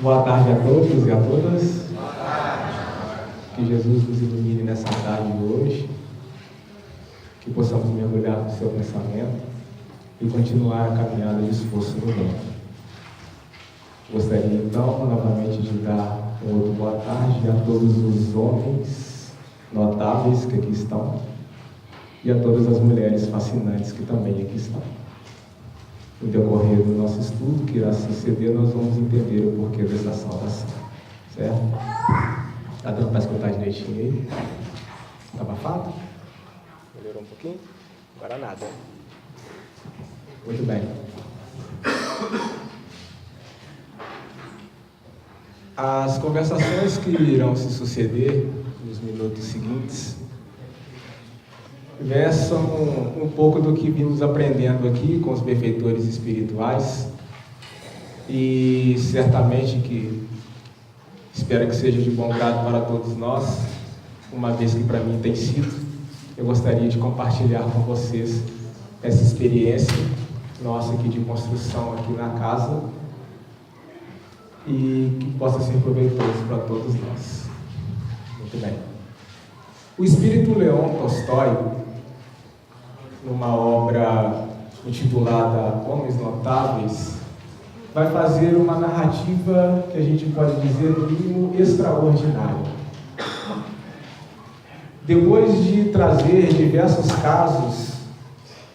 Boa tarde a todos e a todas. Que Jesus nos ilumine nessa tarde de hoje. Que possamos mergulhar no seu pensamento e continuar a caminhada de esforço no bem. Gostaria então novamente de dar um outro boa tarde a todos os homens notáveis que aqui estão e a todas as mulheres fascinantes que também aqui estão. No decorrer do nosso estudo, que irá suceder, nós vamos entender o porquê dessa saudação. Certo? Está dando para escutar direitinho aí? Está abafado? Melhorou um pouquinho? Agora nada. Muito bem. As conversações que irão se suceder nos minutos seguintes versam um pouco do que vimos aprendendo aqui com os benfeitores espirituais e certamente que espero que seja de bom grado para todos nós, uma vez que para mim tem sido. Eu gostaria de compartilhar com vocês essa experiência nossa aqui de construção aqui na casa e que possa ser proveitoso para todos nós. Muito bem. O espírito Leon Tolstói, numa obra intitulada Homens Notáveis, vai fazer uma narrativa que a gente pode dizer no mínimo extraordinária. Depois de trazer diversos casos,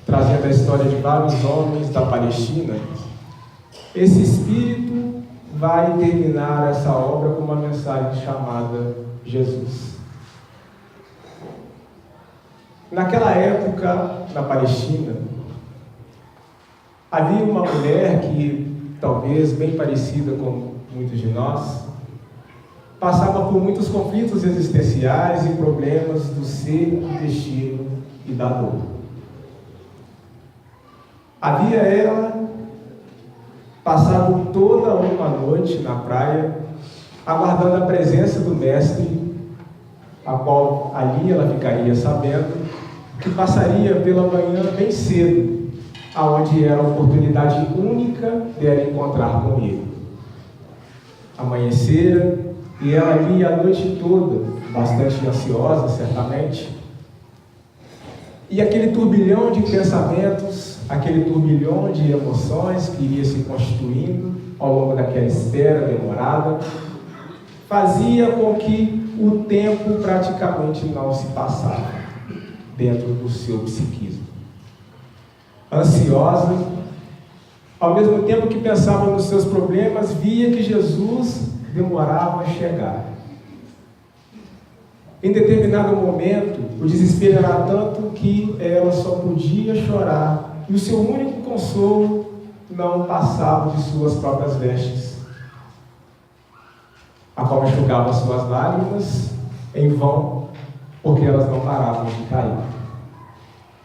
trazendo a história de vários homens da Palestina, esse espírito vai terminar essa obra com uma mensagem chamada Jesus. Naquela época, na Palestina, havia uma mulher que, talvez bem parecida com muitos de nós, passava por muitos conflitos existenciais e problemas do ser, do destino e da dor. Havia ela passado toda uma noite na praia, aguardando a presença do Mestre, a qual ali ela ficaria sabendo que passaria pela manhã bem cedo, aonde era a oportunidade única de ela encontrar com ele. Amanhecera, e ela ali a noite toda, bastante ansiosa, certamente, e aquele turbilhão de pensamentos, aquele turbilhão de emoções que ia se constituindo ao longo daquela espera demorada, fazia com que o tempo praticamente não se passasse dentro do seu psiquismo. Ansiosa, ao mesmo tempo que pensava nos seus problemas, via que Jesus demorava a chegar. Em determinado momento, o desespero era tanto que ela só podia chorar, e o seu único consolo não passava de suas próprias vestes, a qual enxugava suas lágrimas em vão, porque elas não paravam de cair.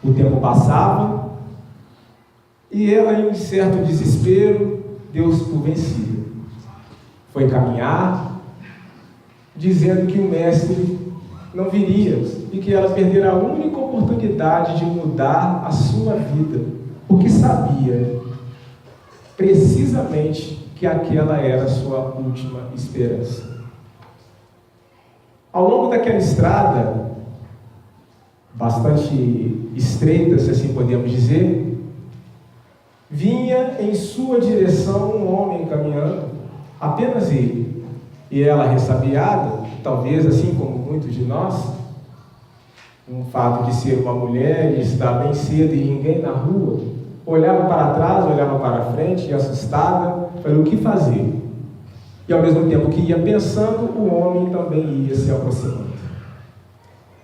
O tempo passava, e ela, em um certo desespero, deu-se por vencida. Foi caminhar, dizendo que o Mestre não viria, e que ela perdera a única oportunidade de mudar a sua vida, porque sabia precisamente que aquela era a sua última esperança. Ao longo daquela estrada, bastante estreita, se assim podemos dizer, vinha em sua direção um homem caminhando, apenas ele, e ela ressabiada, talvez assim como muitos de nós, um fato de ser uma mulher e estar bem cedo e ninguém na rua, olhava para trás, olhava para frente, e assustada, falou o que fazer? E ao mesmo tempo que ia pensando, o homem também ia se aproximando.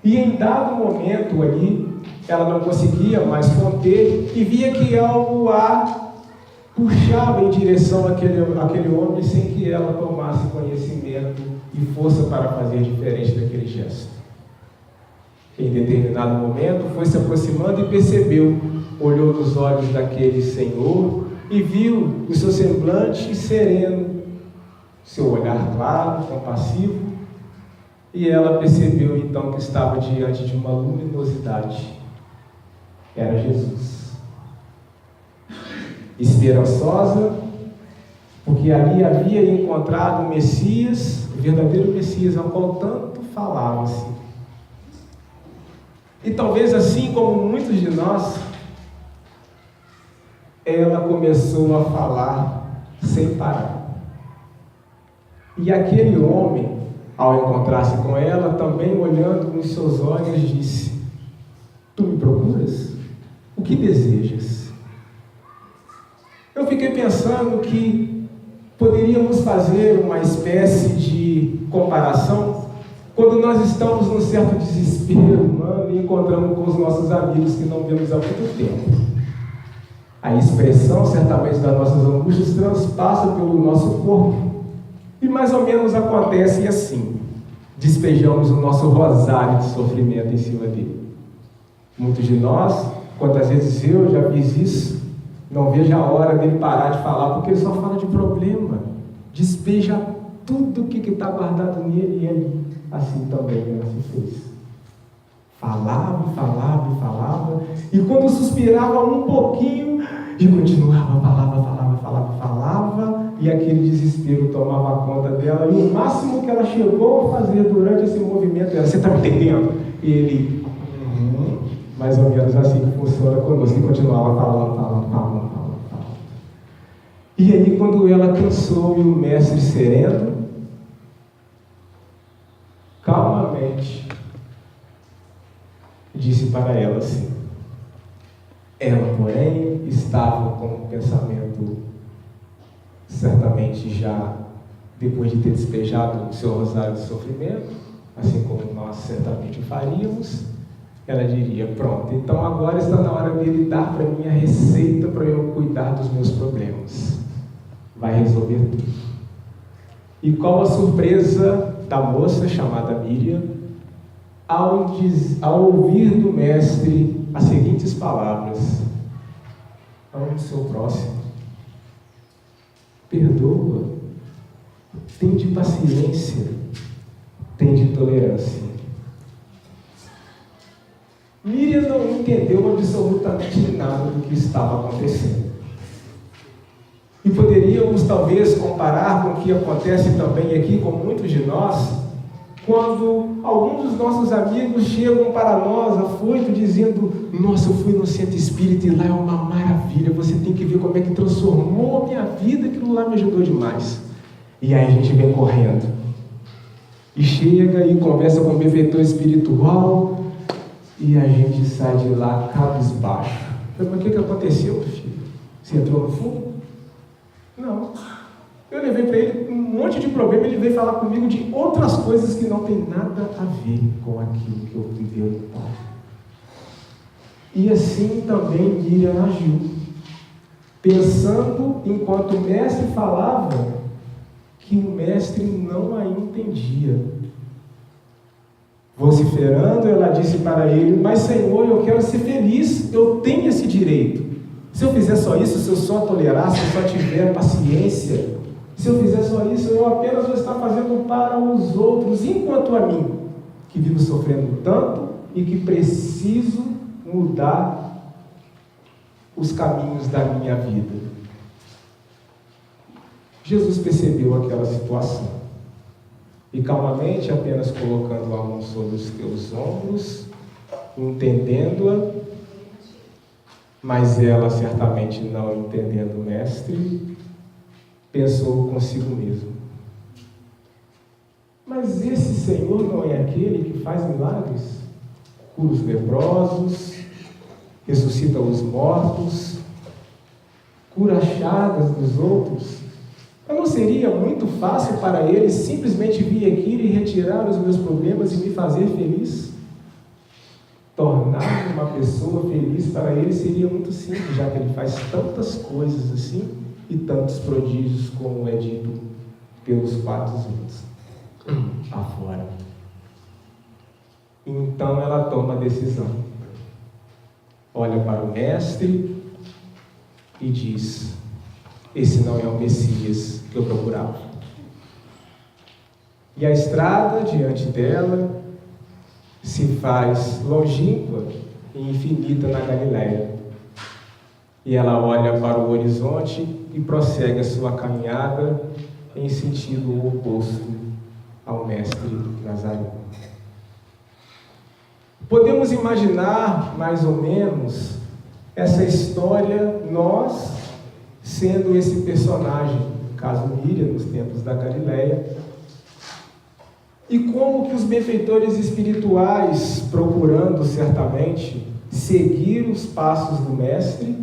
E em dado momento ali, ela não conseguia mais conter e via que algo a puxava em direção àquele homem sem que ela tomasse conhecimento e força para fazer diferente daquele gesto. Em determinado momento, foi se aproximando e percebeu, olhou nos olhos daquele senhor e viu o seu semblante sereno, seu olhar claro, compassivo, e ela percebeu então que estava diante de uma luminosidade. Era Jesus. Esperançosa, porque ali havia encontrado o Messias, o verdadeiro Messias, ao qual tanto falava-se. E talvez assim como muitos de nós, ela começou a falar sem parar. E aquele homem, ao encontrar-se com ela, também olhando nos seus olhos, disse: tu me procuras? O que desejas? Eu fiquei pensando que poderíamos fazer uma espécie de comparação quando nós estamos num certo desespero, mano, e encontramos com os nossos amigos que não vemos há muito tempo. A expressão, certamente, das nossas angústias transpassa pelo nosso corpo. E mais ou menos acontece assim: despejamos o nosso rosário de sofrimento em cima dele. Muitos de nós, quantas vezes eu já fiz isso, não vejo a hora dele parar de falar, porque ele só fala de problema, despeja tudo o que está guardado nele, e ele assim também ela se fez. Falava, e quando suspirava um pouquinho, e continuava, falava, e aquele desespero tomava conta dela, e o máximo que ela chegou a fazer durante esse movimento era: você está me entendendo? E ele, mais ou menos assim que funciona conosco, e continuava falando. E aí, quando ela cansou e o mestre sereno, calmamente, disse para ela assim. Ela, porém, estava com um pensamento, certamente já depois de ter despejado o seu rosário de sofrimento, assim como nós certamente faríamos, ela diria: pronto, então agora está na hora dele dar para mim a receita para eu cuidar dos meus problemas. Vai resolver tudo. E qual a surpresa da moça chamada Miriam, ao ouvir do mestre as seguintes palavras: ame o seu próximo, perdoa, tende paciência, tende tolerância. Miriam não entendeu absolutamente nada do que estava acontecendo. E poderíamos talvez comparar com o que acontece também aqui com muitos de nós, quando alguns dos nossos amigos chegam para nós afoito dizendo: nossa, eu fui no centro espírita e lá é uma maravilha, você tem que ver como é que transformou a minha vida, aquilo lá me ajudou demais. E aí a gente vem correndo e chega e conversa com o benfeitor espiritual e a gente sai de lá cabisbaixo. Mas o que aconteceu, meu filho? Você entrou no fundo? Não. Eu levei para ele um monte de problema, ele veio falar comigo de outras coisas que não tem nada a ver com aquilo que eu viveu no Pai. E assim também Miriam agiu, pensando, enquanto o mestre falava, que o mestre não a entendia. Vociferando, ela disse para ele: mas Senhor, eu quero ser feliz, eu tenho esse direito. Se eu fizer só isso, se eu só tolerar, se eu só tiver paciência, se eu fizer só isso, eu apenas vou estar fazendo para os outros, enquanto a mim, que vivo sofrendo tanto e que preciso mudar os caminhos da minha vida. Jesus percebeu aquela situação e calmamente, apenas colocando a mão sobre os teus ombros, entendendo-a, mas ela certamente não entendendo o mestre, pensou consigo mesmo: mas esse Senhor não é aquele que faz milagres? Cura os leprosos, ressuscita os mortos, cura as chagas dos outros. Não seria muito fácil para ele simplesmente vir aqui e retirar os meus problemas e me fazer feliz? Tornar uma pessoa feliz para ele seria muito simples, já que ele faz tantas coisas assim e tantos prodígios como é dito pelos quatro ventos afora. Então ela toma a decisão, olha para o mestre e diz: esse não é o Messias que eu procurava. E a estrada diante dela se faz longínqua e infinita na Galileia. E ela olha para o horizonte e prossegue a sua caminhada em sentido oposto ao Mestre Nazareno. Podemos imaginar, mais ou menos, essa história, nós sendo esse personagem, no caso Miriam, nos tempos da Galileia, e como que os benfeitores espirituais, procurando certamente seguir os passos do Mestre,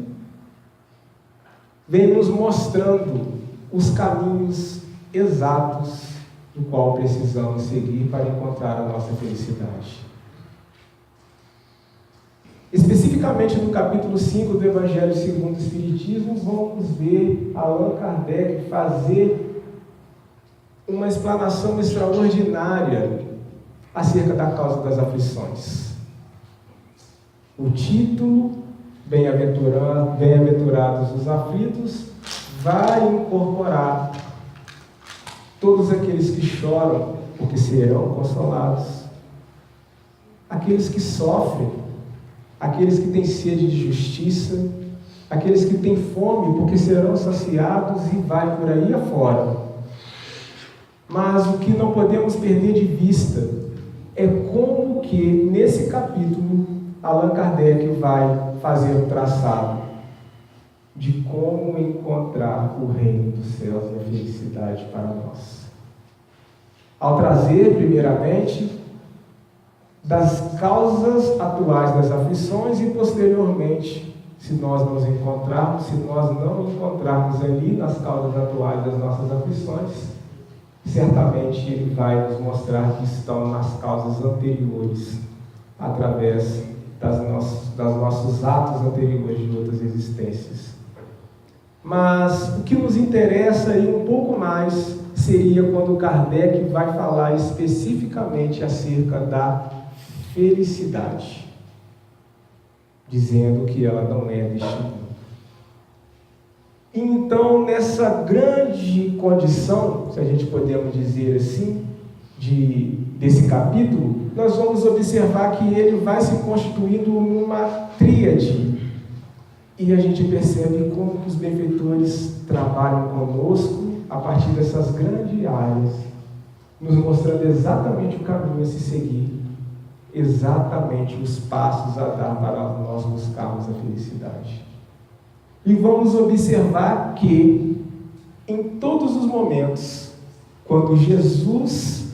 vem nos mostrando os caminhos exatos do qual precisamos seguir para encontrar a nossa felicidade. Especificamente no capítulo 5 do Evangelho segundo o Espiritismo, vamos ver Allan Kardec fazer uma explanação extraordinária acerca da causa das aflições. O título, Bem-aventurados os aflitos, vai incorporar todos aqueles que choram, porque serão consolados, aqueles que sofrem, aqueles que têm sede de justiça, aqueles que têm fome, porque serão saciados, e vai por aí afora. Mas o que não podemos perder de vista é como que, nesse capítulo, Allan Kardec vai fazer um traçado de como encontrar o reino dos céus e a felicidade para nós. Ao trazer, primeiramente, das causas atuais das aflições e, posteriormente, se nós não encontrarmos ali nas causas atuais das nossas aflições, certamente ele vai nos mostrar que estão nas causas anteriores, através dos nossos atos anteriores de outras existências. Mas o que nos interessa aí um pouco mais seria quando Kardec vai falar especificamente acerca da felicidade, dizendo que ela não é deste mundo. Então, nessa grande condição, se a gente podemos dizer assim, desse capítulo, nós vamos observar que ele vai se constituindo numa tríade. E a gente percebe como os benfeitores trabalham conosco a partir dessas grandes áreas, nos mostrando exatamente o caminho a se seguir, exatamente os passos a dar para nós buscarmos a felicidade. E vamos observar que, em todos os momentos, quando Jesus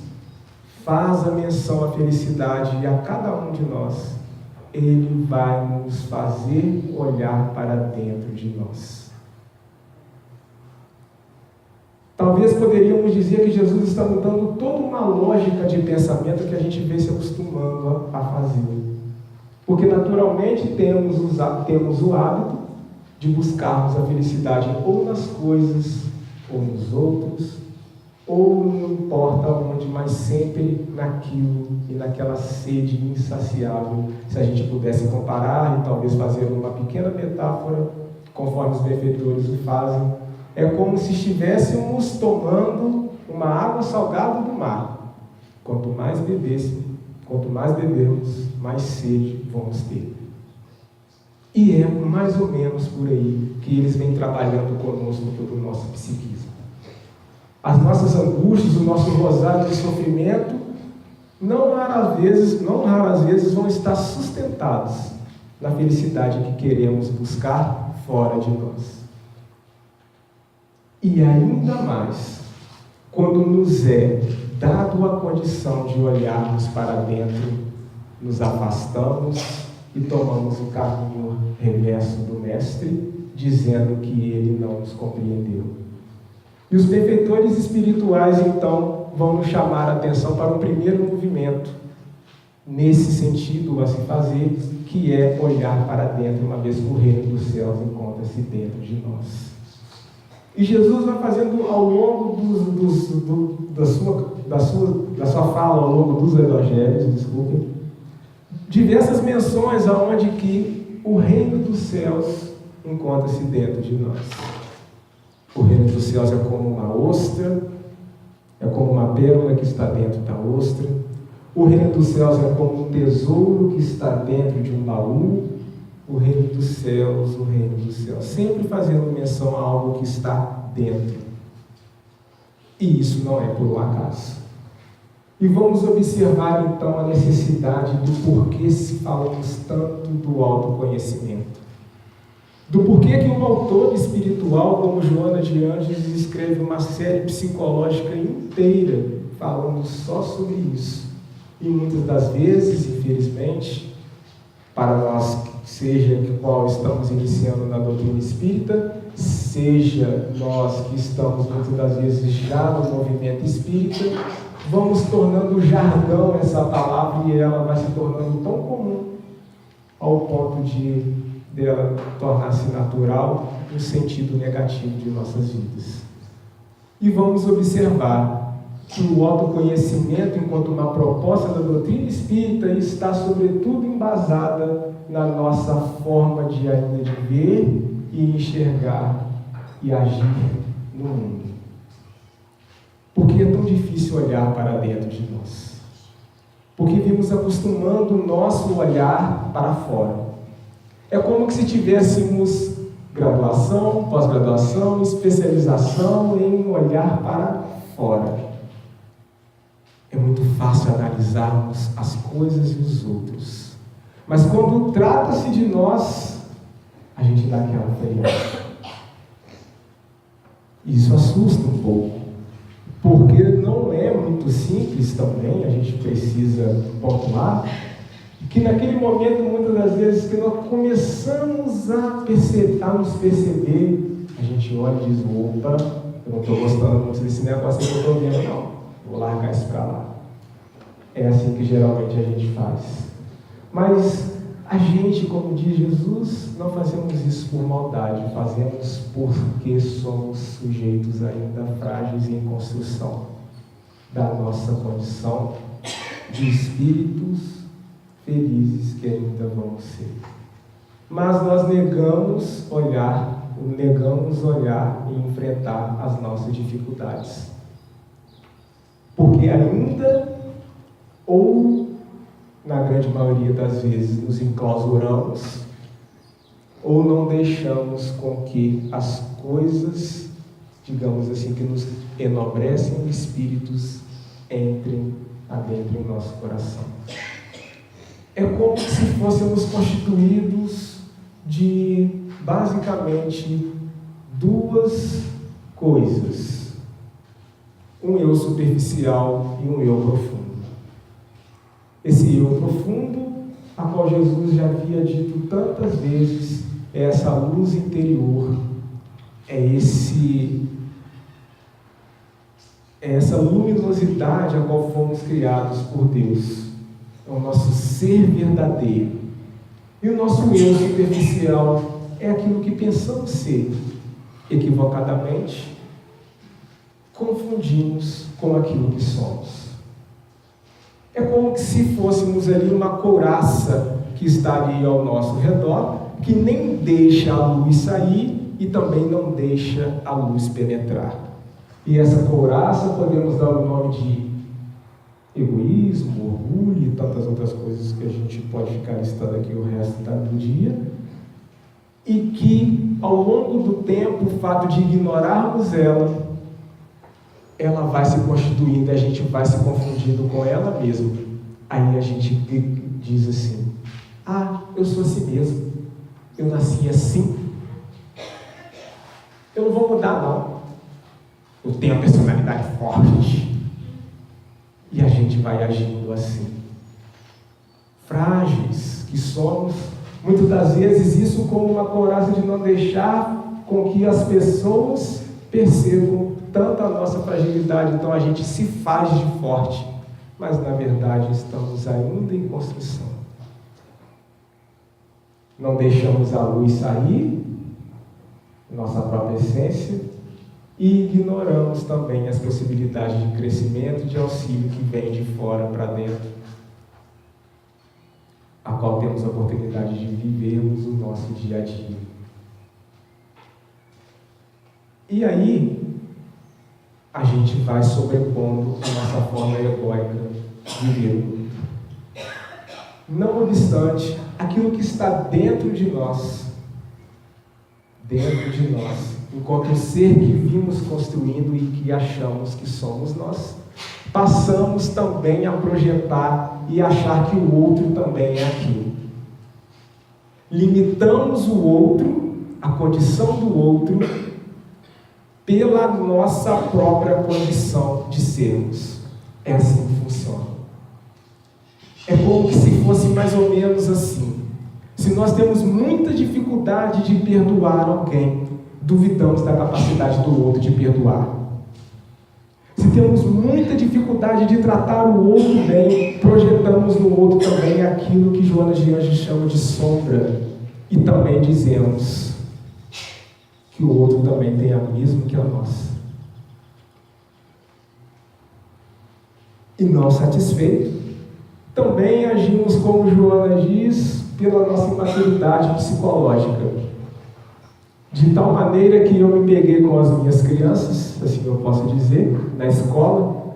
faz a menção à felicidade a cada um de nós, ele vai nos fazer olhar para dentro de nós. Talvez poderíamos dizer que Jesus está mudando toda uma lógica de pensamento que a gente vem se acostumando a fazer. Porque naturalmente temos o hábito de buscarmos a felicidade ou nas coisas, ou nos outros, ou não importa onde, mas sempre naquilo e naquela sede insaciável. Se a gente pudesse comparar e talvez fazer uma pequena metáfora, conforme os benfeitores o fazem, é como se estivéssemos tomando uma água salgada do mar. Quanto mais bebermos, mais sede vamos ter. E é mais ou menos por aí que eles vêm trabalhando conosco todo o nosso psiquismo. As nossas angústias, o nosso rosário de sofrimento, não raras vezes vão estar sustentados na felicidade que queremos buscar fora de nós. E ainda mais, quando nos é dado a condição de olharmos para dentro, nos afastamos e tomamos o caminho reverso do Mestre, dizendo que ele não nos compreendeu. E os benfeitores espirituais, então, vão nos chamar a atenção para um primeiro movimento, nesse sentido a se fazer, que é olhar para dentro, uma vez que o reino dos céus encontra-se dentro de nós. E Jesus vai fazendo ao longo da sua fala, ao longo dos evangelhos, diversas menções aonde que o reino dos céus encontra-se dentro de nós. O reino dos céus é como uma ostra, é como uma pérola que está dentro da ostra. O reino dos céus é como um tesouro que está dentro de um baú. o reino dos céus, o reino dos céus, sempre fazendo menção a algo que está dentro. E isso não é por um acaso. E vamos observar então a necessidade do porquê se falamos tanto do autoconhecimento. Do porquê que um autor espiritual como Joana de Ângeles escreve uma série psicológica inteira falando só sobre isso. E muitas das vezes, infelizmente, para nós, seja que qual estamos iniciando na doutrina espírita, seja nós que estamos muitas das vezes já no movimento espírita, vamos tornando jargão essa palavra e ela vai se tornando tão comum ao ponto de dela tornar-se natural no sentido negativo de nossas vidas. E vamos observar que o autoconhecimento, enquanto uma proposta da doutrina espírita, está sobretudo embasada na nossa forma de ainda de ver e enxergar e agir no mundo. Por que é tão difícil olhar para dentro de nós? Porque vimos acostumando o nosso olhar para fora. É como se tivéssemos graduação, pós-graduação, especialização em olhar para fora. É muito fácil analisarmos as coisas e os outros. Mas quando trata-se de nós, a gente dá aquela freada. Isso assusta um pouco. Porque não é muito simples também, a gente precisa pontuar, que naquele momento, muitas das vezes, que nós começamos a nos perceber, a gente olha e diz, opa, eu não estou gostando muito desse negócio que eu estou vendo, não. Vou largar isso para lá. É assim que geralmente a gente faz. Mas a gente, como diz Jesus, não fazemos isso por maldade, fazemos porque somos sujeitos ainda frágeis em construção da nossa condição de espíritos felizes que ainda vamos ser. Mas nós negamos olhar e enfrentar as nossas dificuldades. Porque ainda, ou na grande maioria das vezes, nos enclausuramos, ou não deixamos com que as coisas, digamos assim, que nos enobrecem espíritos, entrem adentro em nosso coração. É como se fôssemos constituídos de, basicamente, duas coisas. Um eu superficial e um eu profundo. Esse eu profundo, a qual Jesus já havia dito tantas vezes, é essa luz interior, é essa luminosidade a qual fomos criados por Deus. É o nosso ser verdadeiro. E o nosso eu superficial é aquilo que pensamos ser. Equivocadamente, confundimos com aquilo que somos. É como se fôssemos ali uma couraça que está ali ao nosso redor, que nem deixa a luz sair e também não deixa a luz penetrar. E essa couraça podemos dar o nome de egoísmo, orgulho e tantas outras coisas que a gente pode ficar listando aqui o resto do dia, e que ao longo do tempo, o fato de ignorarmos ela vai se constituindo, a gente vai se confundindo com ela mesma. Aí a gente diz assim, eu sou assim mesmo, eu nasci assim, eu não vou mudar não, eu tenho a personalidade forte. E a gente vai agindo assim. Frágeis que somos, muitas das vezes isso como uma couraça de não deixar com que as pessoas percebam tanto a nossa fragilidade, então a gente se faz de forte, mas na verdade estamos ainda em construção. Não deixamos a luz sair, nossa própria essência, e ignoramos também as possibilidades de crescimento e de auxílio que vem de fora para dentro, a qual temos a oportunidade de vivermos o nosso dia a dia. E aí, a gente vai sobrepondo a nossa forma egóica de ver o mundo. Não obstante, aquilo que está dentro de nós, enquanto ser que vimos construindo e que achamos que somos nós, passamos também a projetar e achar que o outro também é aquilo. Limitamos o outro, a condição do outro, pela nossa própria condição de sermos. É assim que funciona. É como que se fosse mais ou menos assim. Se nós temos muita dificuldade de perdoar alguém, duvidamos da capacidade do outro de perdoar. Se temos muita dificuldade de tratar o outro bem, projetamos no outro também aquilo que Joana de Anjos chama de sombra. E também dizemos que o outro também tem a mesma que a nossa. E não satisfeito, também agimos como Joana diz, pela nossa imaturidade psicológica. De tal maneira que eu me peguei com as minhas crianças, assim eu posso dizer, na escola.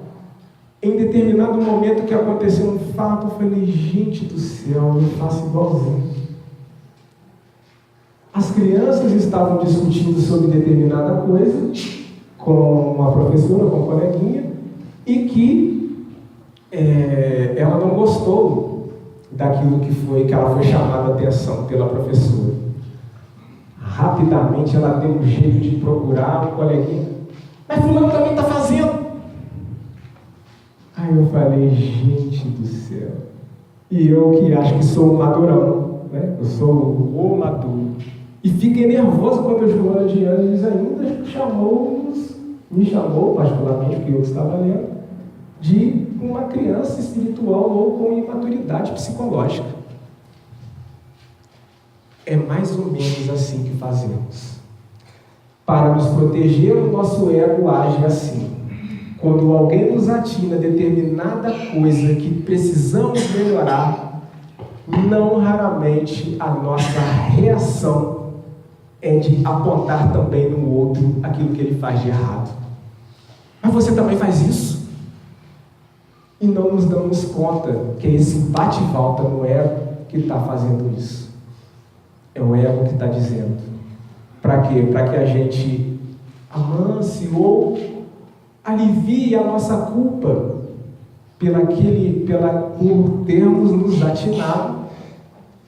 Em determinado momento que aconteceu um fato, eu falei, gente do céu, eu faço igualzinho. As crianças estavam discutindo sobre determinada coisa com uma professora, com uma coleguinha, e que ela não gostou daquilo que ela foi chamada a atenção pela professora. Rapidamente ela deu um jeito de procurar o coleguinha. Mas fulano também está fazendo. Aí eu falei, gente do céu. E eu que acho que sou um madurão, né? Eu sou o maduro. E fiquei nervoso quando a Joana de Anjos ainda me chamou particularmente, porque eu estava lendo, de uma criança espiritual ou com imaturidade psicológica. É mais ou menos assim que fazemos. Para nos proteger, o nosso ego age assim. Quando alguém nos atina determinada coisa que precisamos melhorar, não raramente a nossa reação é de apontar também no outro aquilo que ele faz de errado. Mas você também faz isso? E não nos damos conta que é esse bate-volta no ego que está fazendo isso. É o ego que está dizendo. Para quê? Para que a gente avance ou alivie a nossa culpa por termos nos atinado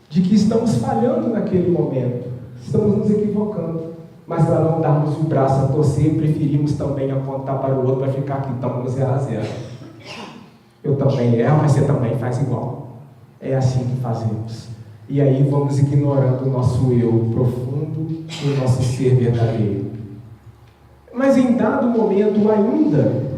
de que estamos falhando naquele momento. Estamos nos equivocando. Mas para não darmos o braço a torcer, preferimos também apontar para o outro para ficar aqui, estamos no 0 a 0. Eu também erro, mas você também faz igual. É assim que fazemos. E aí vamos ignorando o nosso eu profundo e o nosso ser verdadeiro. Mas em dado momento ainda,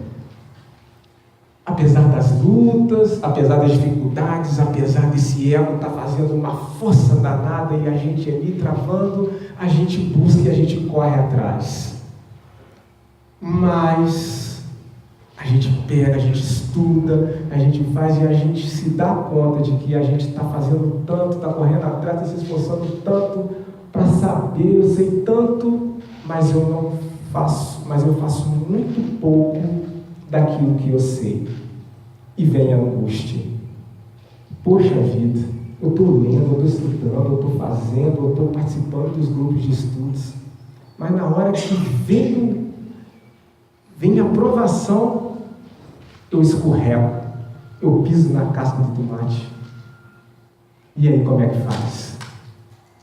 apesar das lutas, apesar das dificuldades, apesar desse ego estar fazendo uma força danada e a gente ali travando, a gente busca e a gente corre atrás. Mas a gente pega, a gente estuda, a gente faz e a gente se dá conta de que a gente está fazendo tanto, está correndo atrás, está se esforçando tanto para saber, eu sei tanto, mas eu faço muito pouco daquilo que eu sei. E vem a angústia. Poxa vida, eu estou lendo, eu estou estudando, eu estou fazendo, eu estou participando dos grupos de estudos, mas na hora que vem a aprovação, eu escorrego, eu piso na casca do tomate. E aí como é que faz?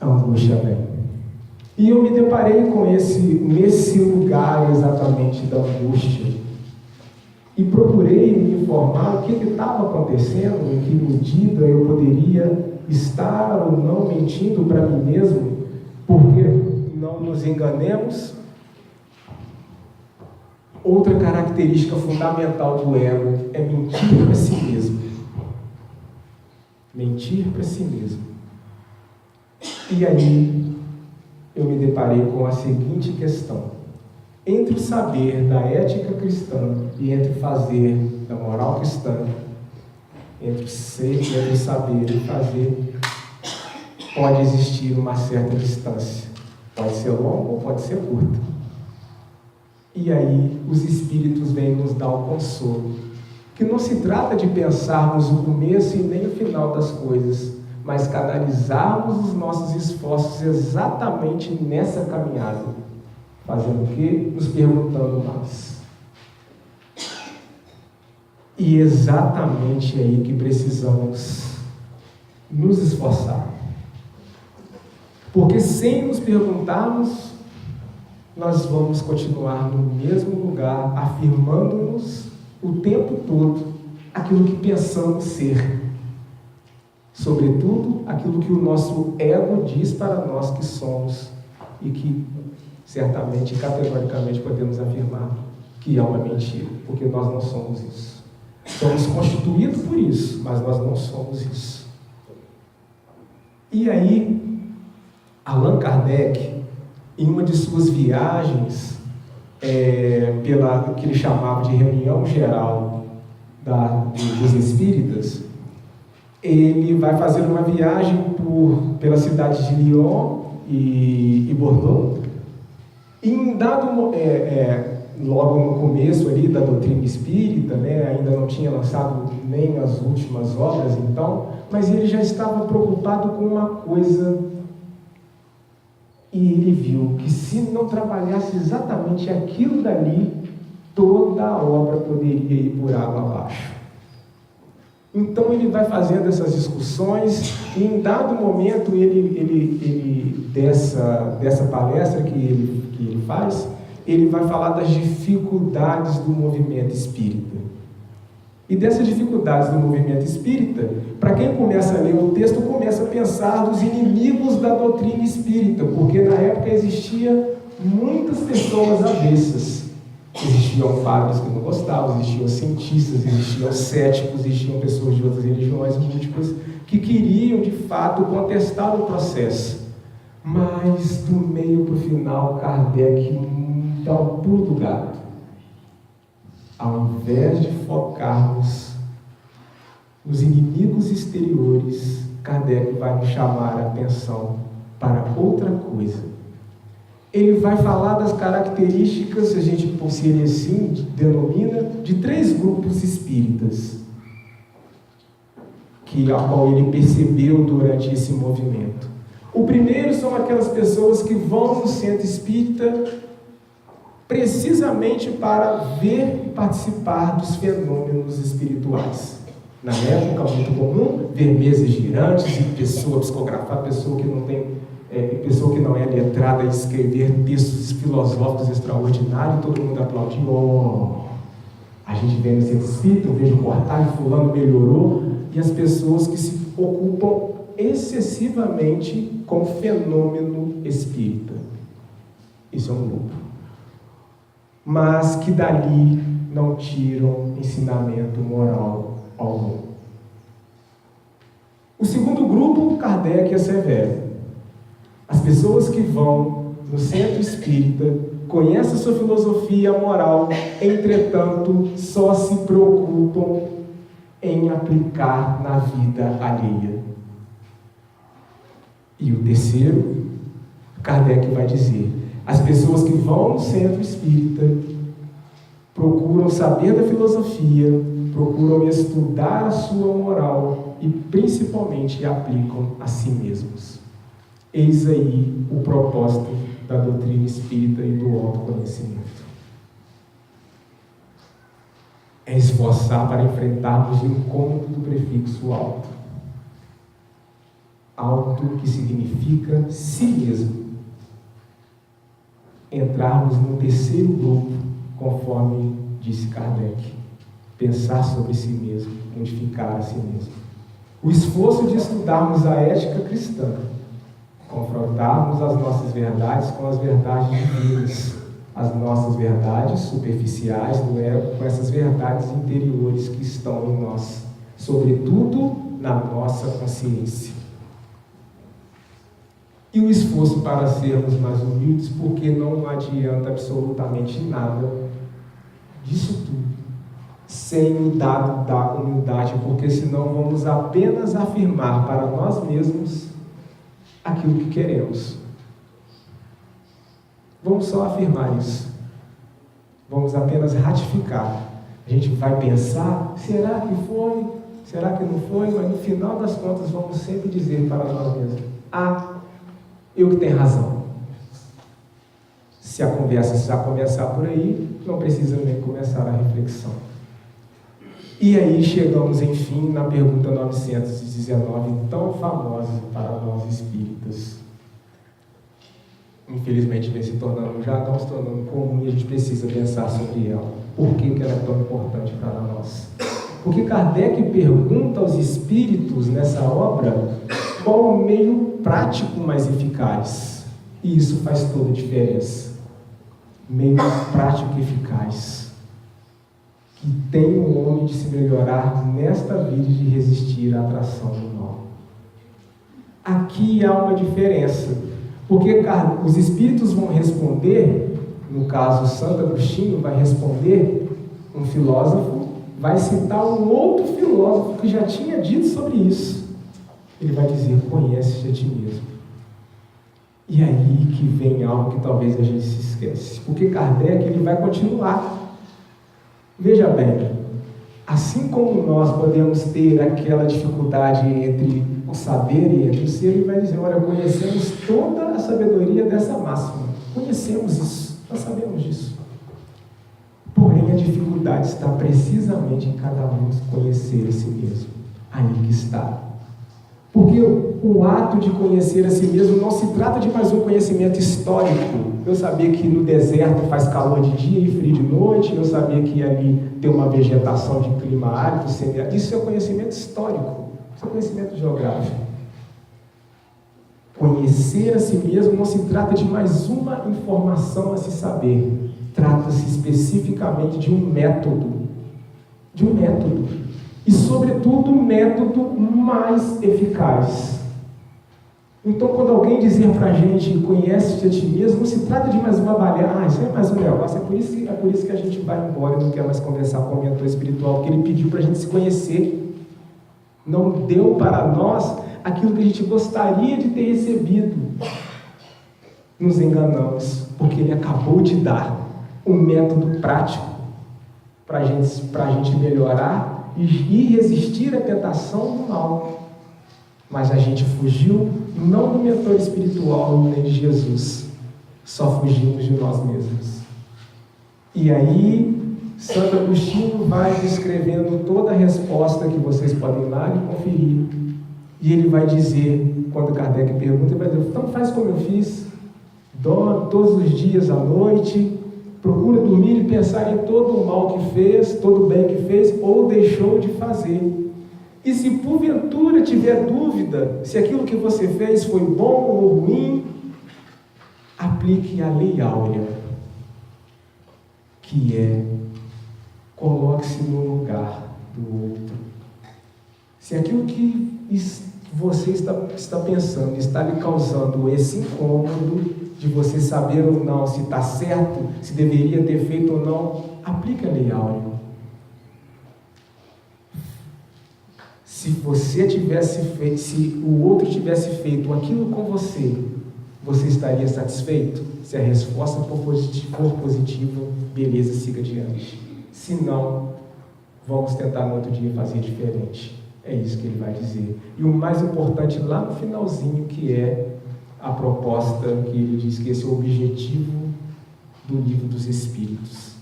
A angústia vem. E eu me deparei com nesse lugar exatamente da angústia. E procurei me informar o que estava acontecendo, em que medida eu poderia estar ou não mentindo para mim mesmo, porque não nos enganemos. Outra característica fundamental do ego é mentir para si mesmo. Mentir para si mesmo. E aí eu me deparei com a seguinte questão. Entre o saber da ética cristã e entre o fazer da moral cristã, entre o saber e fazer, pode existir uma certa distância. Pode ser longa ou pode ser curta. E aí os Espíritos vêm nos dar o consolo que não se trata de pensarmos o começo e nem o final das coisas, mas canalizarmos os nossos esforços exatamente nessa caminhada. Fazendo o quê? Nos perguntando mais. E exatamente aí que precisamos nos esforçar. Porque sem nos perguntarmos, nós vamos continuar no mesmo lugar, afirmando-nos o tempo todo aquilo que pensamos ser. Sobretudo, aquilo que o nosso ego diz para nós que somos e que, certamente, categoricamente, podemos afirmar que é uma mentira, porque nós não somos isso. Somos constituídos por isso, mas nós não somos isso. E aí, Allan Kardec, em uma de suas viagens, pela que ele chamava de reunião geral dos espíritas, ele vai fazer uma viagem pela cidade de Lyon e Bordeaux, e em dado logo no começo ali da doutrina espírita, ainda não tinha lançado nem as últimas obras, então, mas ele já estava preocupado com uma coisa, e ele viu que se não trabalhasse exatamente aquilo dali, toda a obra poderia ir por água abaixo. Então ele vai fazendo essas discussões, e em dado momento dessa palestra que ele faz, ele vai falar das dificuldades do movimento espírita. E dessas dificuldades do movimento espírita, para quem começa a ler o texto, começa a pensar dos inimigos da doutrina espírita, porque na época existia muitas pessoas avessas. Existiam padres que não gostavam, existiam cientistas, existiam céticos, existiam pessoas de outras religiões múltiplas que queriam, de fato, contestar o processo. Mas, do meio para o final, Kardec dá um pulo do gato. Ao invés de focarmos nos inimigos exteriores, Kardec vai nos chamar a atenção para outra coisa. Ele vai falar das características, se a gente ele assim denomina, de 3 grupos espíritas, a qual ele percebeu durante esse movimento. O primeiro são aquelas pessoas que vão no centro espírita precisamente para ver e participar dos fenômenos espirituais. Na época, muito comum, ver mesas girantes e pessoa psicografar, pessoa que não é letrada, escrever textos filosóficos extraordinários, todo mundo aplaudindo. A gente vê no centro espírita, eu vejo portal, fulano melhorou, e as pessoas que se ocupam excessivamente com o fenômeno espírita. Isso é um grupo. Mas que dali não tiram ensinamento moral algum. O segundo grupo, Kardec assevera. As pessoas que vão no centro espírita conhecem a sua filosofia moral, entretanto, só se preocupam em aplicar na vida alheia. E o terceiro, Kardec vai dizer: as pessoas que vão no centro espírita procuram saber da filosofia, procuram estudar a sua moral e principalmente aplicam a si mesmos. Eis aí o propósito da doutrina espírita e do autoconhecimento. É esforçar para enfrentarmos o incômodo do prefixo auto. Auto que significa si mesmo. Entrarmos no terceiro grupo, conforme disse Kardec. Pensar sobre si mesmo, modificar a si mesmo. O esforço de estudarmos a ética cristã, confrontarmos as nossas verdades com as verdades divinas, as nossas verdades superficiais do ego com essas verdades interiores que estão em nós, sobretudo na nossa consciência. E o esforço para sermos mais humildes, porque não adianta absolutamente nada disso tudo, sem o dado da humildade, porque senão vamos apenas afirmar para nós mesmos aquilo que queremos. Vamos só afirmar isso. Vamos apenas ratificar. A gente vai pensar, será que foi? Será que não foi? Mas no final das contas vamos sempre dizer para nós mesmos, eu que tenho razão. Se a conversa já começar por aí, não precisa nem começar a reflexão. E aí chegamos, enfim, na pergunta 919, tão famosa para nós espíritas. Infelizmente vem se tornando, já não se tornando comum, e a gente precisa pensar sobre ela. Por que ela é tão importante para nós? Porque Kardec pergunta aos espíritos nessa obra qual o meio prático mais eficaz. E isso faz toda a diferença. Meio prático e eficaz. Que tem o homem de se melhorar nesta vida e de resistir à atração do mal. Aqui há uma diferença. Porque os espíritos vão responder, no caso Santo Agostinho vai responder, um filósofo vai citar um outro filósofo que já tinha dito sobre isso. Ele vai dizer, conhece-te a ti mesmo. E aí que vem algo que talvez a gente se esquece. Porque Kardec ele vai continuar. Veja bem, assim como nós podemos ter aquela dificuldade entre o saber e entre o ser, ele vai dizer, olha, conhecemos toda a sabedoria dessa máxima. Conhecemos isso, nós sabemos disso. Porém, a dificuldade está precisamente em cada um conhecer a si mesmo. Aí que está. Porque o ato de conhecer a si mesmo não se trata de mais um conhecimento histórico. Eu sabia que no deserto faz calor de dia e frio de noite, eu sabia que ali tem uma vegetação de clima árido, semiárido. Isso é conhecimento histórico, isso é conhecimento geográfico. Conhecer a si mesmo não se trata de mais uma informação a se saber. Trata-se especificamente de um método. De um método. E, sobretudo, um método mais eficaz. Então, quando alguém dizer para a gente, conhece-te a ti mesmo, não se trata de mais uma avaliação, isso é mais um negócio, é por isso que a gente vai embora e não quer mais conversar com o mentor espiritual, porque ele pediu para a gente se conhecer. Não deu para nós aquilo que a gente gostaria de ter recebido. Nos enganamos, porque ele acabou de dar um método prático para a gente melhorar e resistir à tentação do mal. Mas a gente fugiu não do mentor espiritual nem de Jesus, só fugimos de nós mesmos. E aí Santo Agostinho vai descrevendo toda a resposta que vocês podem ir lá e conferir. E ele vai dizer, quando Kardec pergunta, ele vai dizer, então faz como eu fiz, dorme todos os dias à noite, procura dormir e pensar em todo o mal que fez, todo o bem que fez ou deixou de fazer. E se porventura tiver dúvida se aquilo que você fez foi bom ou ruim, aplique a lei áurea, que é coloque-se no lugar do outro. Se aquilo que você está pensando está lhe causando esse incômodo de você saber ou não se está certo, se deveria ter feito ou não, aplique a lei áurea. Se você tivesse feito, se o outro tivesse feito aquilo com você, você estaria satisfeito? Se a resposta for positiva, beleza, siga adiante. Se não, vamos tentar no outro dia fazer diferente. É isso que ele vai dizer. E o mais importante lá no finalzinho, que é a proposta que ele diz que esse é o objetivo do Livro dos Espíritos.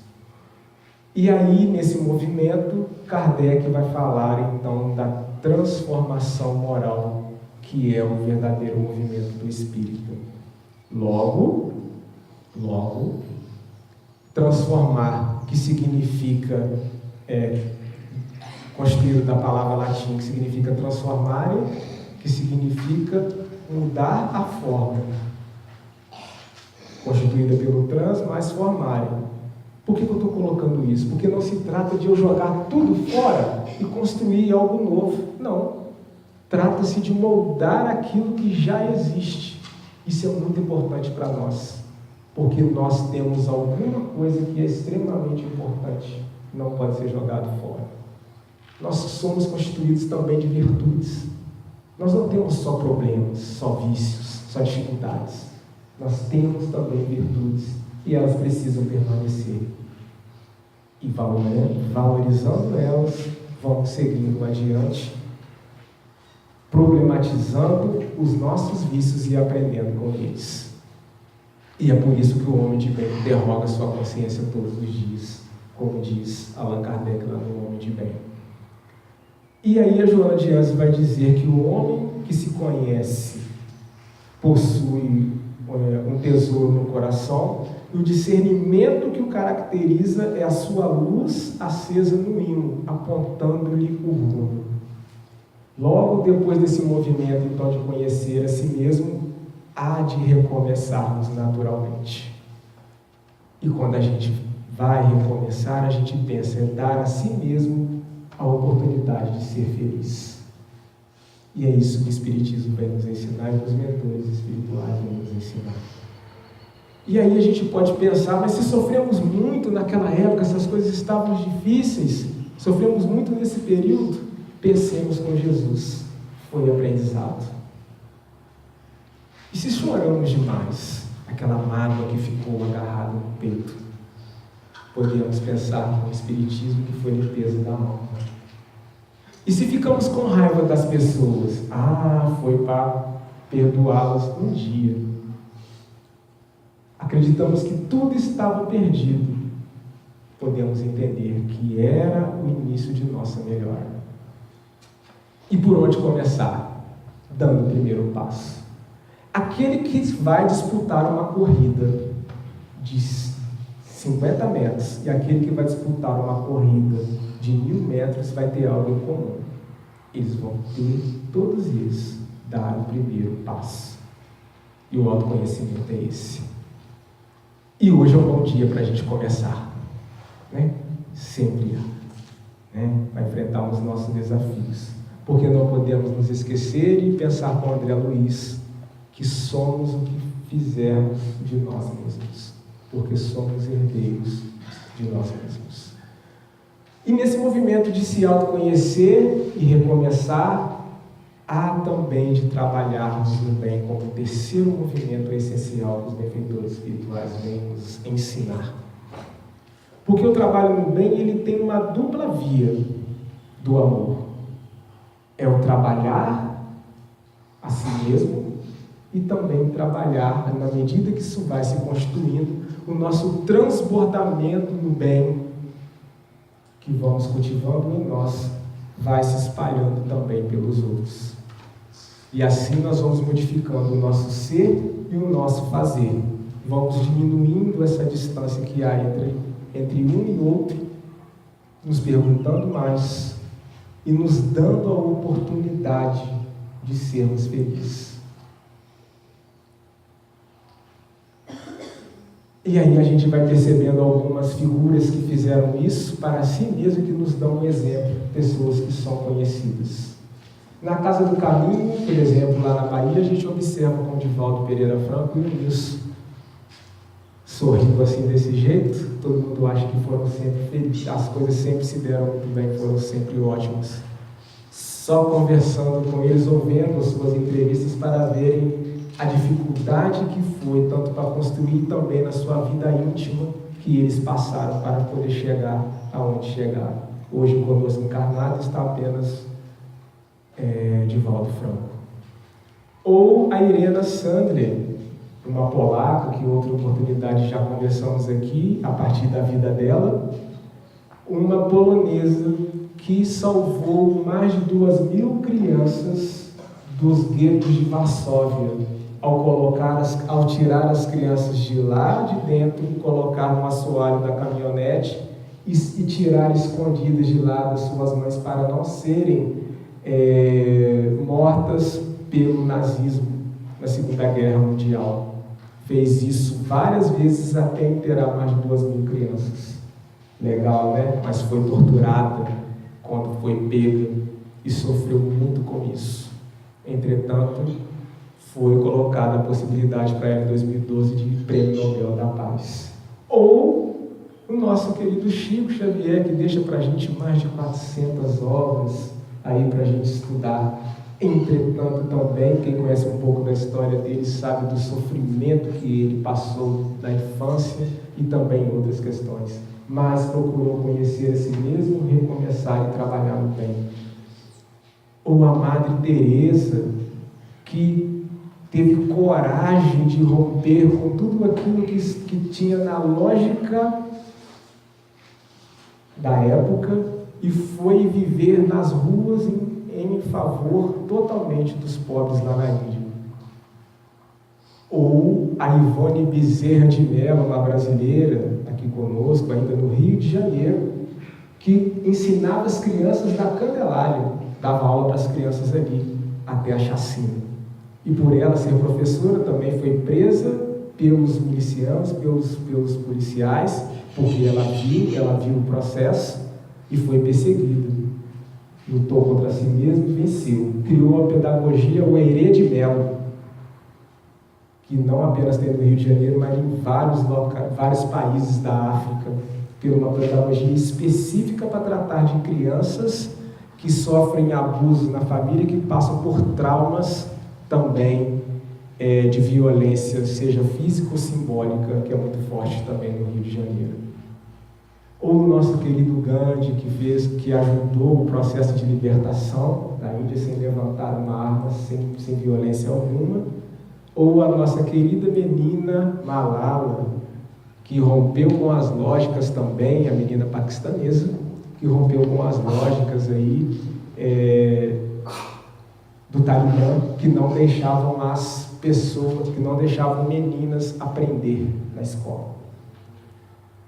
E aí, nesse movimento, Kardec vai falar então da transformação moral, que é o verdadeiro movimento do Espírito. Logo, transformar, que significa, constituído da palavra latim, que significa transformare, que significa mudar a forma, constituída pelo trans, mais formare. Por que eu estou colocando isso? Porque não se trata de eu jogar tudo fora e construir algo novo. Não. Trata-se de moldar aquilo que já existe. Isso é muito importante para nós, porque nós temos alguma coisa que é extremamente importante, não pode ser jogado fora. Nós somos constituídos também de virtudes. Nós não temos só problemas, só vícios, só dificuldades. Nós temos também virtudes e elas precisam permanecer. e valorizando elas, vamos seguindo adiante, problematizando os nossos vícios e aprendendo com eles. E é por isso que o homem de bem interroga sua consciência todos os dias, como diz Allan Kardec lá no Homem de Bem. E aí a Joana de Ângeles vai dizer que o homem que se conhece possui um tesouro no coração, e o discernimento que o caracteriza é a sua luz acesa no imo, apontando-lhe o rumo. Logo depois desse movimento, então, de conhecer a si mesmo, há de recomeçarmos naturalmente. E quando a gente vai recomeçar, a gente pensa em dar a si mesmo a oportunidade de ser feliz. E é isso que o Espiritismo vai nos ensinar e os mentores espirituais vão nos ensinar. E aí a gente pode pensar, mas se sofremos muito naquela época, essas coisas estavam difíceis, sofremos muito nesse período, pensemos com Jesus, foi aprendizado. E se choramos demais, aquela mágoa que ficou agarrada no peito, podemos pensar no Espiritismo que foi limpeza da alma. E se ficamos com raiva das pessoas, foi para perdoá-las um dia. Acreditamos que tudo estava perdido. Podemos entender que era o início de nossa melhora. E por onde começar? Dando o primeiro passo. Aquele que vai disputar uma corrida de 50 metros e aquele que vai disputar uma corrida de 1000 metros vai ter algo em comum. Eles vão ter, todos eles, dar o primeiro passo. E o autoconhecimento é esse. E hoje é um bom dia para a gente começar, né? Sempre, né? Para enfrentar os nossos desafios. Porque não podemos nos esquecer e pensar com André Luiz que somos o que fizemos de nós mesmos. Porque somos herdeiros de nós mesmos. E nesse movimento de se autoconhecer e recomeçar, há também de trabalharmos no bem como terceiro movimento essencial que os benfeitores espirituais vêm nos ensinar. Porque o trabalho no bem, ele tem uma dupla via do amor. É o trabalhar a si mesmo e também trabalhar, na medida que isso vai se constituindo, o nosso transbordamento no bem que vamos cultivando em nós, vai se espalhando também pelos outros. E assim nós vamos modificando o nosso ser e o nosso fazer. Vamos diminuindo essa distância que há entre um e outro, nos perguntando mais e nos dando a oportunidade de sermos felizes. E aí a gente vai percebendo algumas figuras que fizeram isso para si mesmo, que nos dão um exemplo, pessoas que são conhecidas. Na Casa do Caminho, por exemplo, lá na Bahia, a gente observa com o Divaldo Pereira Franco e o Nilson sorrindo assim desse jeito. Todo mundo acha que foram sempre felizes, as coisas sempre se deram muito bem, foram sempre ótimas. Só conversando com eles, ouvindo as suas entrevistas para verem a dificuldade que foi, tanto para construir também na sua vida íntima, que eles passaram para poder chegar aonde chegaram. Hoje, conosco encarnado, está apenas Divaldo Franco. Ou a Irena Sandler, uma polaca, que outra oportunidade já conversamos aqui, a partir da vida dela, uma polonesa que salvou mais de 2.000 crianças dos guetos de Varsóvia, ao tirar as crianças de lá de dentro, colocar no assoalho da caminhonete e tirar escondidas de lá das suas mães para não serem mortas pelo nazismo na Segunda Guerra Mundial. Fez isso várias vezes até enterrar mais de 2.000 crianças. Legal, né? Mas foi torturada quando foi pega e sofreu muito com isso. Entretanto, foi colocada a possibilidade para ela em 2012 de Prêmio Nobel da Paz. Ou o nosso querido Chico Xavier, que deixa para a gente mais de 400 obras aí para a gente estudar. Entretanto, também, quem conhece um pouco da história dele sabe do sofrimento que ele passou na infância e também em outras questões. mas procurou conhecer a si mesmo, recomeçar e trabalhar no bem. Ou a Madre Teresa, que teve coragem de romper com tudo aquilo que tinha na lógica da época e foi viver nas ruas em favor totalmente dos pobres lá na Índia. Ou a Ivone Bezerra de Mello, uma brasileira, aqui conosco, ainda no Rio de Janeiro, que ensinava as crianças da Candelária, dava aula para as crianças ali, até a chacina. E por ela ser professora, também foi presa pelos milicianos, pelos policiais, porque ela viu o processo e foi perseguida. Lutou contra si mesma e venceu. Criou a pedagogia Oerê de Mello, que não apenas tem no Rio de Janeiro, mas em vários países da África, por uma pedagogia específica para tratar de crianças que sofrem abusos na família e que passam por traumas também de violência, seja física ou simbólica, que é muito forte também no Rio de Janeiro. Ou o nosso querido Gandhi, que ajudou o processo de libertação da Índia sem levantar uma arma, sem violência alguma. Ou a nossa querida menina Malala, que rompeu com as lógicas também, a menina paquistanesa, que rompeu com as lógicas aí do Talibã, que não deixavam as pessoas, que não deixavam meninas aprender na escola.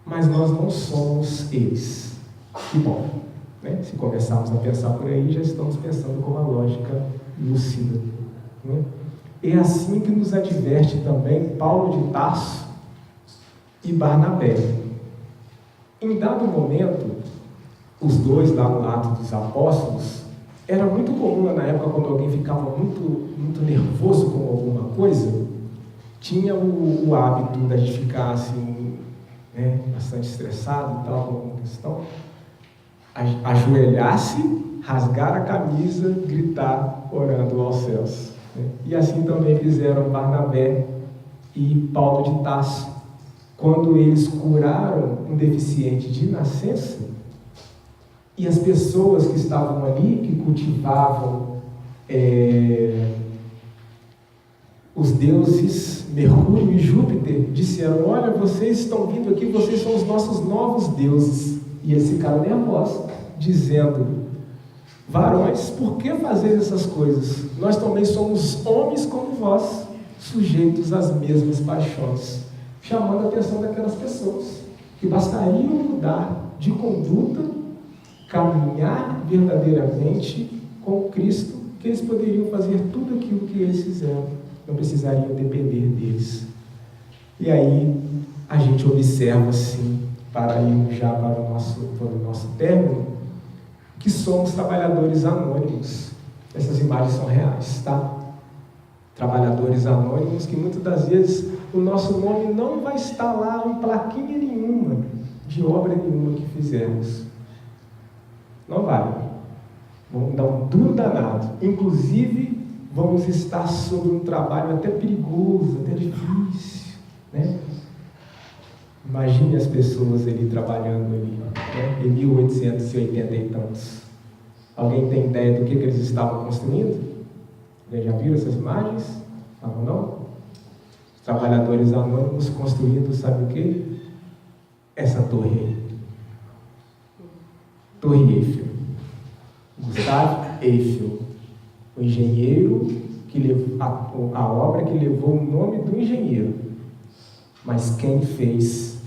Mas nós não somos eles. Que bom, né? Se começarmos a pensar por aí, já estamos pensando com uma lógica lúcida, né? É assim que nos adverte também Paulo de Tarso e Barnabé. Em dado momento, os dois lá no Atos dos Apóstolos, era muito comum na época, quando alguém ficava muito nervoso com alguma coisa, tinha o hábito da gente ficar assim, né, bastante estressado e tal, com alguma questão, ajoelhar-se, rasgar a camisa, gritar, orando aos céus. E assim também fizeram Barnabé e Paulo de Tarso. Quando eles curaram um deficiente de nascença, e as pessoas que estavam ali, que cultivavam os deuses Mercúrio e Júpiter, disseram: olha, vocês estão vindo aqui, vocês são os nossos novos deuses. E eles ficaram nervosos, dizendo: varões, por que fazer essas coisas? Nós também somos homens como vós, sujeitos às mesmas paixões. Chamando a atenção daquelas pessoas, que bastaria mudar de conduta, caminhar verdadeiramente com Cristo, que eles poderiam fazer tudo aquilo que eles fizeram, não precisariam depender deles. E aí a gente observa assim, para irmos já para o nosso término, que somos trabalhadores anônimos. Essas imagens são reais, tá? Trabalhadores anônimos, que muitas das vezes o nosso nome não vai estar lá em plaquinha nenhuma, de obra nenhuma que fizemos. Não vai. Vamos dar um duro danado. Inclusive, vamos estar sob um trabalho até perigoso, até difícil, né? Imagine as pessoas ali trabalhando ali, né? Em 1880 e tantos. Alguém tem ideia do que eles estavam construindo? Já viram essas imagens? Não? Os trabalhadores anônimos construindo, sabe o quê? Essa torre aí. Torre Eiffel. Gustave Eiffel, o engenheiro que levou a obra que levou o nome do engenheiro. Mas quem fez,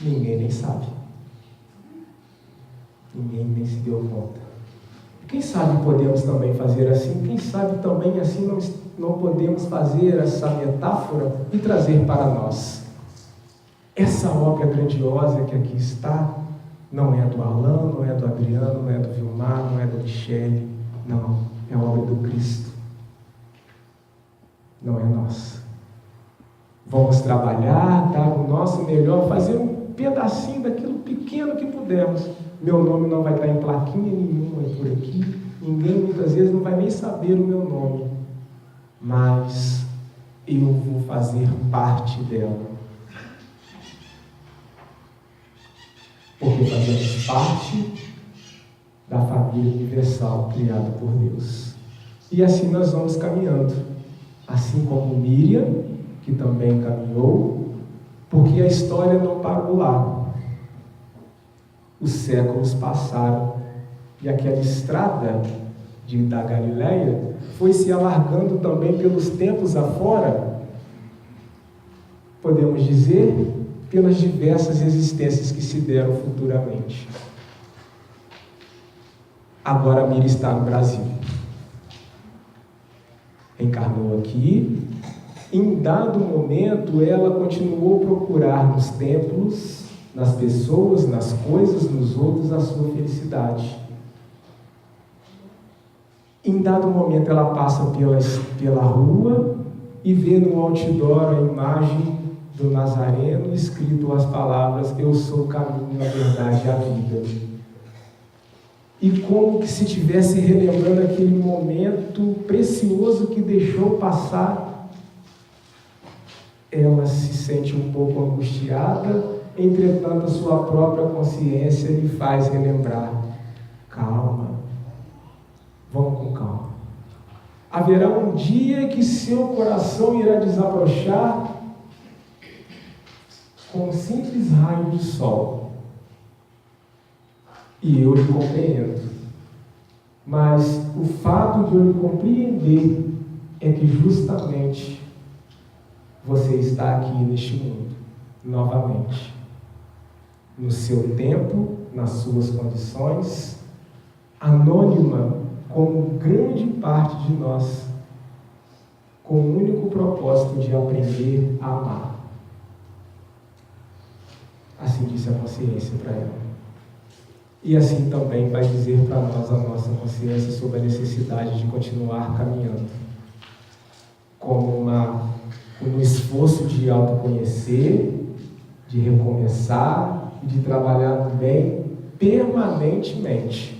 ninguém nem sabe. Ninguém nem se deu conta. Quem sabe podemos também fazer assim? Quem sabe também assim não podemos fazer essa metáfora e trazer para nós? Essa obra grandiosa que aqui está, não é do Alain, não é do Adriano, não é do Vilmar, não é do Michele, não, é a obra do Cristo. Não é nossa. Vamos trabalhar, dar o nosso melhor, fazer um pedacinho daquilo pequeno que pudermos. Meu nome não vai estar em plaquinha nenhuma por aqui. Ninguém muitas vezes não vai nem saber o meu nome. Mas eu vou fazer parte dela. porque fazemos parte da família universal criada por Deus. E assim nós vamos caminhando, assim como Miriam, que também caminhou, porque a história não parou lá. Os séculos passaram e aquela estrada da Galileia foi se alargando também pelos tempos afora, podemos dizer, pelas diversas existências que se deram futuramente. Agora Miriam está no Brasil. Encarnou aqui. Em dado momento, ela continuou a procurar nos templos, nas pessoas, nas coisas, nos outros, a sua felicidade. Em dado momento, ela passa pela rua e vê no outdoor a imagem do Nazareno, escrito as palavras: eu sou o caminho, a verdade e a vida. E como que se estivesse relembrando aquele momento precioso que deixou passar, ela se sente um pouco angustiada, entretanto a sua própria consciência lhe faz relembrar: calma, vamos com calma. Haverá um dia que seu coração irá desabrochar com um simples raio de sol. E eu lhe compreendo. Mas o fato de eu lhe compreender é que justamente você está aqui neste mundo, novamente. No seu tempo, nas suas condições, anônima como grande parte de nós, com o único propósito de aprender a amar. Assim disse a consciência para ela. E assim também vai dizer para nós a nossa consciência sobre a necessidade de continuar caminhando, como no esforço de autoconhecer, de recomeçar e de trabalhar no bem permanentemente.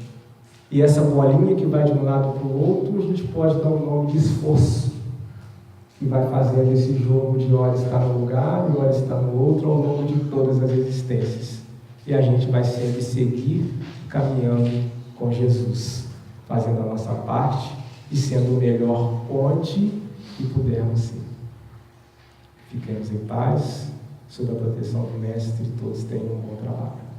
E essa bolinha que vai de um lado para o outro, a gente pode dar um nome de esforço, que vai fazendo esse jogo de hora está num lugar e hora está no outro ao longo de todas as existências. E a gente vai sempre seguir caminhando com Jesus, fazendo a nossa parte e sendo o melhor onde que pudermos ser. Fiquemos em paz, sob a proteção do Mestre, e todos tenham um bom trabalho.